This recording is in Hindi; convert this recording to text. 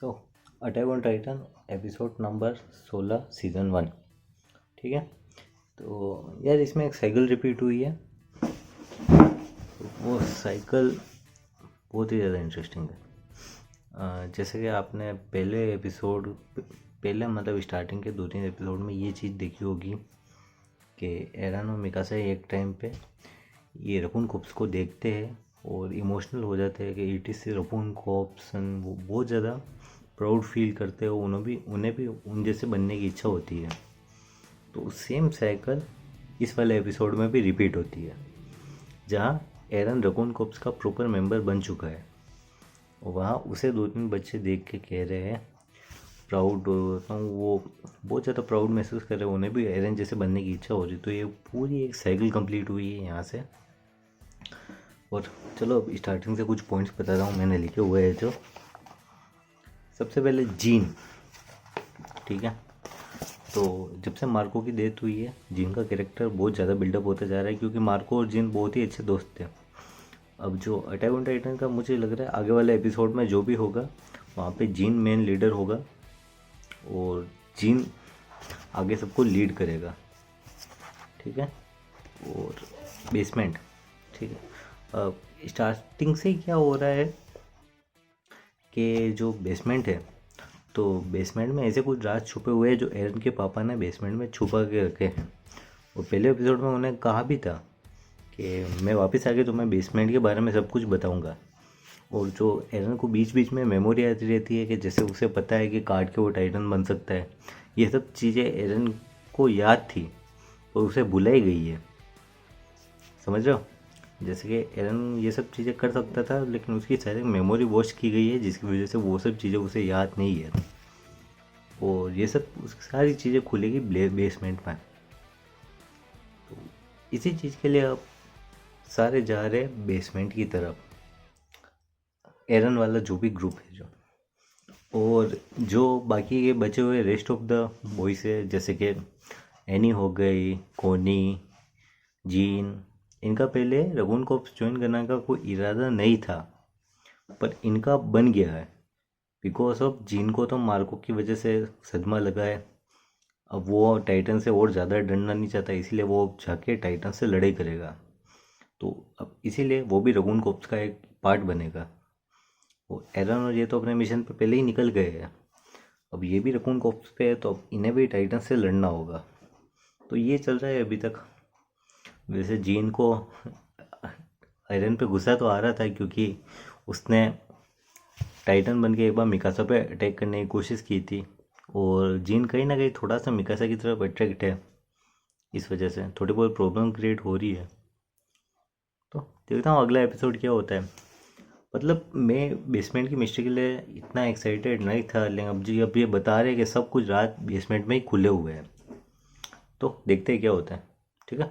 So attack on Titan episode number 16 season 1। ठीक है, तो यार इसमें एक साइकिल रिपीट हुई है। वो साइकिल बहुत ही ज़्यादा इंटरेस्टिंग है। जैसे कि आपने पहले मतलब स्टार्टिंग के 2-3 एपिसोड में ये चीज़ देखी होगी कि एरन और मिकासा एक टाइम पे ये रकून कॉप्स को देखते हैं और इमोशनल हो जाते हैं कि इट इज़ रकून कॉप्स, वो बहुत ज़्यादा प्राउड फील करते हो। उन्हें भी उन जैसे बनने की इच्छा होती है। तो सेम साइकिल इस वाले एपिसोड में भी रिपीट होती है, जहाँ एरन रकून कॉप्स का प्रॉपर मेंबर बन चुका है और वहाँ उसे 2-3 बच्चे देख के कह रहे हैं, प्राउड होता हूँ, वो बहुत ज़्यादा प्राउड महसूस कर रहे हैं, उन्हें भी एरन जैसे बनने की इच्छा हो रही। तो ये पूरी एक साइकिल कंप्लीट हुई है यहाँ से। और चलो अब स्टार्टिंग से कुछ पॉइंट्स बताता हूँ मैंने लिखे हुए हैं। जो सबसे पहले जीन, ठीक है, तो जब से मार्को की डेथ हुई है जीन का कैरेक्टर बहुत ज़्यादा बिल्डअप होता जा रहा है, क्योंकि मार्को और जीन बहुत ही अच्छे दोस्त थे। अब जो अटैक ऑन टाइटन का मुझे लग रहा है आगे वाले एपिसोड में जो भी होगा वहाँ पे जीन मेन लीडर होगा और जीन आगे सबको लीड करेगा। ठीक है, और बेसमेंट, ठीक है, अब स्टार्टिंग से क्या हो रहा है कि जो बेसमेंट है, तो बेसमेंट में ऐसे कुछ राज छुपे हुए हैं जो एरन के पापा ने बेसमेंट में छुपा के रखे हैं। और पहले एपिसोड में उन्हें कहा भी था कि मैं वापस आके तुम्हें बेसमेंट के बारे में सब कुछ बताऊंगा। और जो एरन को बीच बीच में मेमोरी आती रहती है कि जैसे उसे पता है कि काट के वो टाइटन बन सकता है, ये सब चीज़ें एरन को याद थी और उसे भुलाई गई है। समझ रहे हो? जैसे कि एरन ये सब चीज़ें कर सकता था, लेकिन उसकी सारी मेमोरी वॉश की गई है, जिसकी वजह से वो सब चीज़ें उसे याद नहीं है। और ये सब सारी चीज़ें खुलेगी बेसमेंट में। तो इसी चीज़ के लिए अब सारे जा रहे बेसमेंट की तरफ, एरन वाला जो भी ग्रुप है जो। और जो बाकी के बचे हुए रेस्ट ऑफ द बॉयज है, जैसे कि एनी हो गई, कोनी, जीन, इनका पहले रगून कॉर्प्स ज्वाइन करने का कोई इरादा नहीं था, पर इनका बन गया है बिकॉज ऑफ जीन को तो मार्को की वजह से सदमा लगा है। अब वो टाइटन से और ज़्यादा डरना नहीं चाहता, इसीलिए वो जाके टाइटन से लड़ाई करेगा। तो अब इसीलिए वो भी रगून कॉर्प्स का एक पार्ट बनेगा। वो एरन और ये तो अपने मिशन पे पहले ही निकल गए हैं, अब ये भी रगून कॉर्प्स पे है, तो अब इन्हें भी टाइटन से लड़ना होगा। तो ये चल रहा है अभी तक। वैसे जीन को आयरन पे गुस्सा तो आ रहा था, क्योंकि उसने टाइटन बन के एक बार मिकासा पे अटैक करने की कोशिश की थी, और जीन कहीं ना कहीं थोड़ा सा मिकासा की तरफ अट्रैक्ट है, इस वजह से थोड़ी बहुत प्रॉब्लम क्रिएट हो रही है। तो देखता हूँ अगला एपिसोड क्या होता है। मतलब मैं बेसमेंट की मिस्ट्री के लिए इतना एक्साइटेड नहीं था, लेकिन अब ये बता रहे हैं कि सब कुछ रात बेसमेंट में ही खुले हुए हैं, तो देखते हैं क्या होता है। ठीक है।